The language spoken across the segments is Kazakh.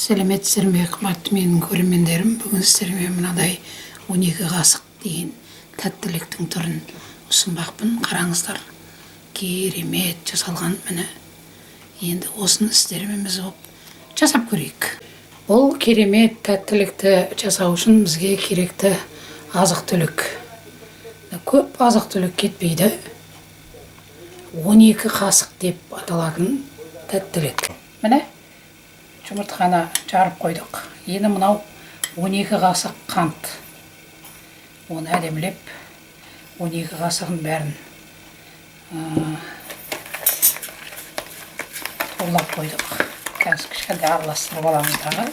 Сәлеметсіздер ме, қымбатты менің көрермендерім. Бүгін сіздерге мынадай 12 қасық деген тәттіліктің түрін ұсынбақпын. Қараңыздар, керемет жасалған. Міне, енді осыны сіздермен біз жасап көрейік. Бұл керемет тәттілікті жасау үшін бізге керекті азық-түлік. Көп азық-түлік кетпейді. 12 қасық деп аталатын тәттілік. Міне, жұмыртқаны жарып қойдық. Енді мынау 12 қасық қант. Оны әдемілеп 12 қасығын бәрін торлап қойдық. Қазір кішкентай араластырып аламыз дағы.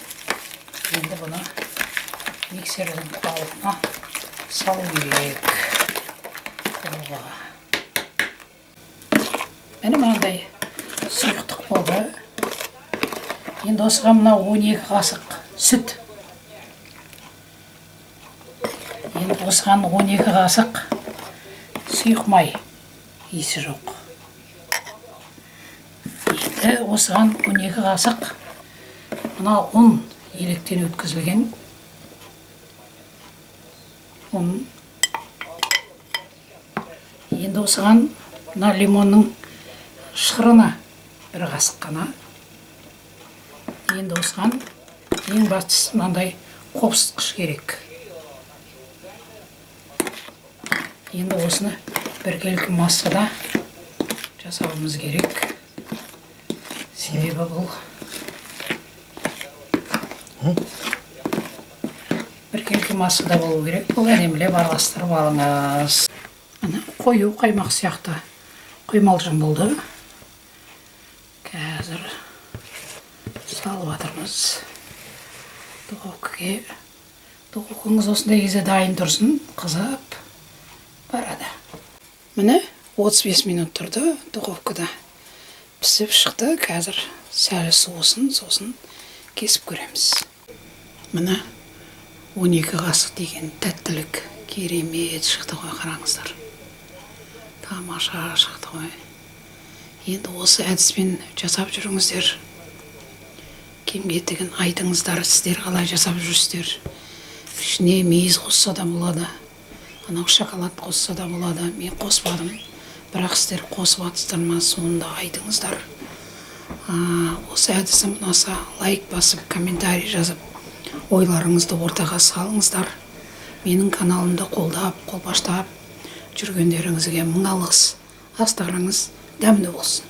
Енді бұны миксердің құралына салу керек. Міне мынандай сұйықтық болды. Енді осыған мына 12 қасық сүт. Енді осыған 12 қасық сұйық май, иісі жоқ. Енді осыған 12 қасық мына ұн, електен өткізілген ұн. Енді осыған мына лимонның шырыны бір қасық қана. Енді осыған ең бастысы мынандай қопсытқыш керек. Енді осыны біркелкі массада жасауымыз керек. Себебі бұл біркелкі массада болу керек. Бұл әдемілеп араластырып алыңыз. Қою қаймақ сияқты құймалжың болды. Қазір салып жатырмыз духовкаға. Духовкаңыз осындай кезде дайын тұрсын, қызып барады. Міне 35 минут тұрды духовкада. Пісіп шықты. Қазір сәл суысын, сосын кесіп көреміз. Міне 12 қасық деген тәттілік керемет шықты ғой, қараңыздар. Тамаша шықты ғой. Енді осы әдіспен жасап жүріңіздер. Кемге тігін айтыңыздар, сіздер қалай жасап жүрсіздер. Ішіне мейіз қосса да болады, анау шоколад қосса да болады. Мен қоспадым, бірақ сіздер қосып атсыздар ма, соны да айтыңыздар. Осы әдісім ұнаса, лайк басып, комментарий жазып, ойларыңызды ортаға салыңыздар. Менің каналымды қолдап, қолпаштап жүргендеріңізге мың алғыс. Астарыңыз дәмді болсын.